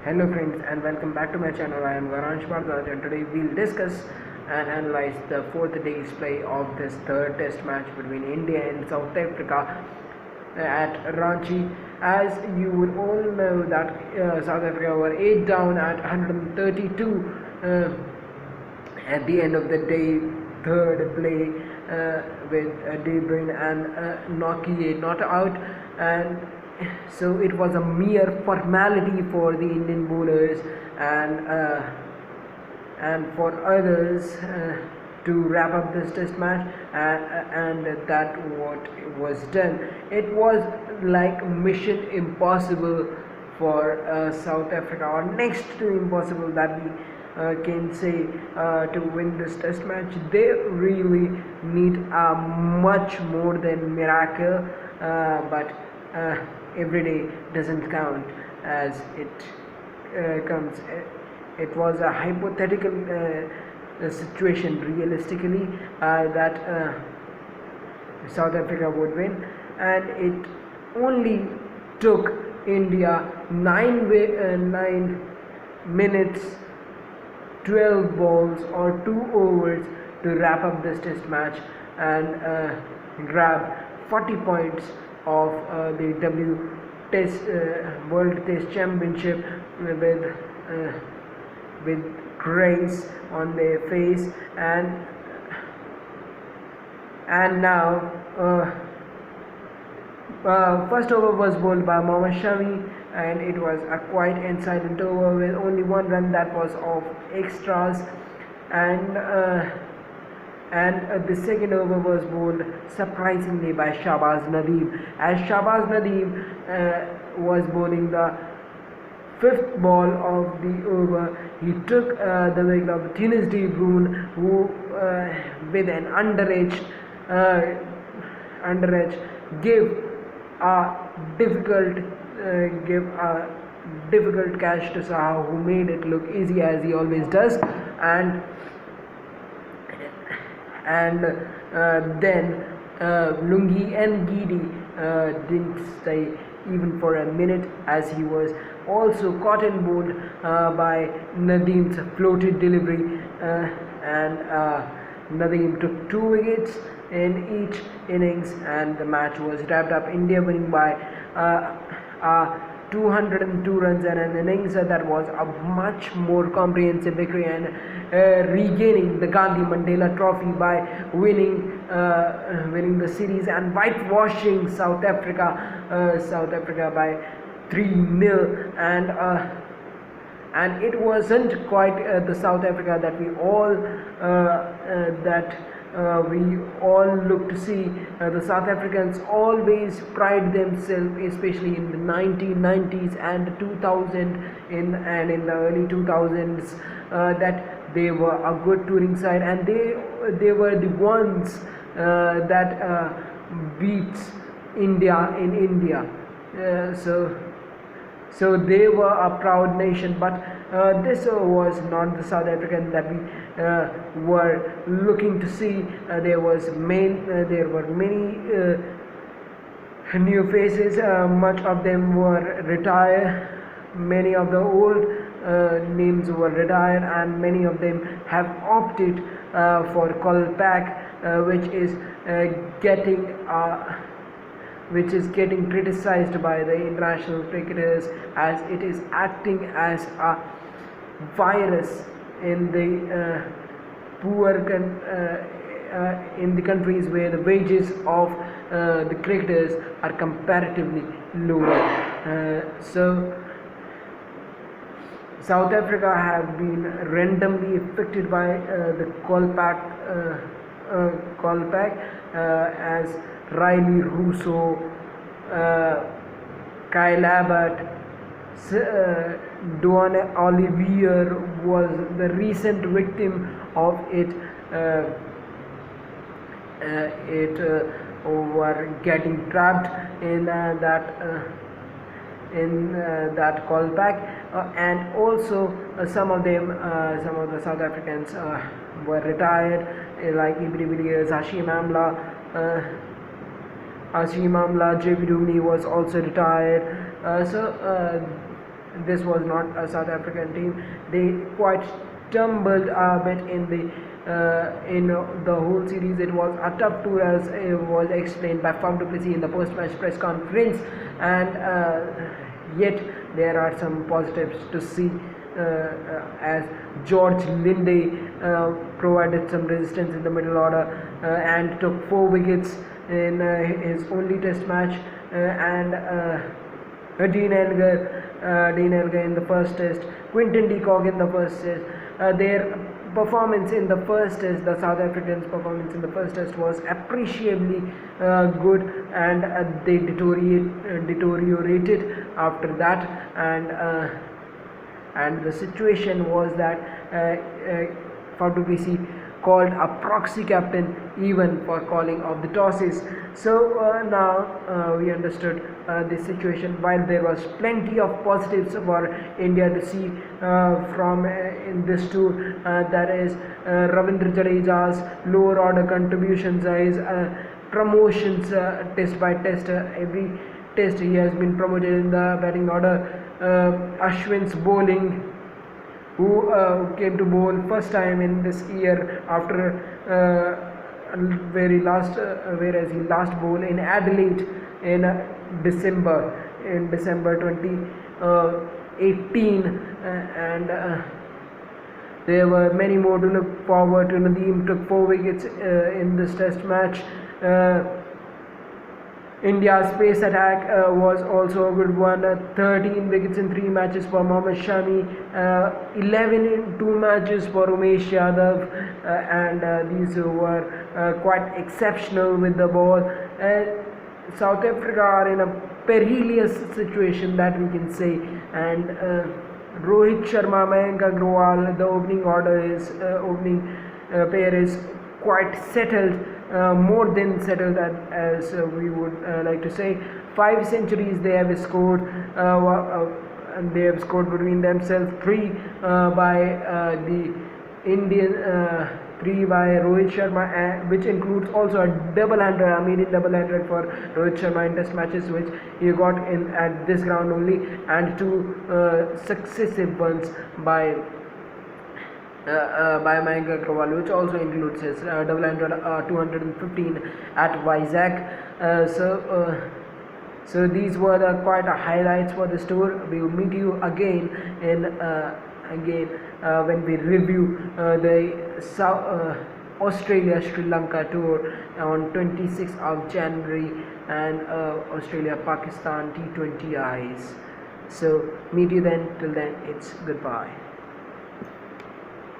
Hello friends and welcome back to my channel. I am Varansh Bardwaj and today we'll discuss and analyze the fourth day's play of this third test match between India and South Africa at Ranchi. As you would all know that South Africa were 8 down at 132 at the end of the day, third play with De Bruyne and Nokia not out, and so it was a mere formality for the Indian bowlers and for others to wrap up this test match, and that what was done. It was like mission impossible for South Africa, or next to impossible that we can say, to win this test match. They really need a much more than miracle, but every day doesn't count as it comes. It was a hypothetical situation, realistically, that South Africa would win, and it only took India 9 minutes, 12 balls or 2 overs to wrap up this test match and grab 40 points of the World Test Championship with grace on their face. And now first over was bowled by Mohammad Shami, and it was a quiet and silent over with only 1 run that was of extras, and the second over was bowled surprisingly by Shahbaz Nadeem, as Shahbaz Nadeem was bowling the 5th ball of the over. He took the wicket of Tines De Bruyne, who with an underedge gave a difficult catch to Saha, who made it look easy as he always does, and then Lungi and Gidi didn't stay even for a minute, as he was also caught and bowled by Nadeem's floated delivery, and Nadeem took 2 wickets in each innings, and the match was wrapped up. India winning by 202 runs and an innings that was a much more comprehensive victory, and regaining the Gandhi Mandela Trophy by winning the series and whitewashing South Africa by 3-0, and it wasn't quite the South Africa that we all look to see. The South Africans always pride themselves, especially in the 1990s and 2000 and in the early 2000s, that they were a good touring side, and they were the ones that beats India in India. So they were a proud nation, but this was not the South African that we were looking to see. There were many new faces. Much of them were retired. Many of the old names were retired, and many of them have opted for Kolpak, which is getting criticized by the international cricketers, as it is acting as a virus in the in the countries where the wages of the cricketers are comparatively lower. So South Africa have been randomly affected by the Kolpak, as Riley Russo, Kyle Abbott, Duane Olivier was the recent victim of it. Were getting trapped in that callback, and also some of the South Africans were retired, like Ibri Villiers, Hashim Amla, JB Dumni was also retired. this was not a South African team. They quite stumbled a bit in the whole series. It was a tough tour, as it was explained by Faf du Plessis in the post-match press conference, and yet there are some positives to see. As George Linde provided some resistance in the middle order and took 4 wickets in his only test match, and Dean Elgar in the first test, Quinton de Kock in the first test. Their performance in the first test, the South Africans' performance in the first test was appreciably good, and they deteriorated after that, and the situation was that Faf du Plessis called a proxy captain even for calling of the tosses. So now we understood this situation. While there was plenty of positives for India to see from in this tour, that is Ravindra Jadeja's lower order contributions, his promotions test by test. Every test he has been promoted in the batting order. Ashwin's bowling, who came to bowl first time in this year after whereas he last bowled in Adelaide in December 2018, and there were many more to look forward to. Nadeem took 4 wickets in this test match. India's pace attack was also a good one. 13 wickets in 3 matches for Mohammad Shami, 11 in 2 matches for Umesh Yadav, and these were quite exceptional with the ball. South Africa are in a perilous situation, that we can say, and Rohit Sharma, Mayank Agarwal, the opening pair is quite settled. More than settled, as we would like to say. 5 centuries they have scored, and they have scored between themselves. 3 by the Indian, 3 by Rohit Sharma, which includes also a double-hander, a maiden double-hander for Rohit Sharma in test matches, which he got in at this ground only, and 2 successive ones by Mayank Agarwal, which also includes his double-hander 215 at Vizag. So these were quite a highlights for this tour. We will meet you again when we review the Australia-Sri Lanka tour on 26th of January, and Australia-Pakistan T20Is. So meet you then. Till then, it's goodbye.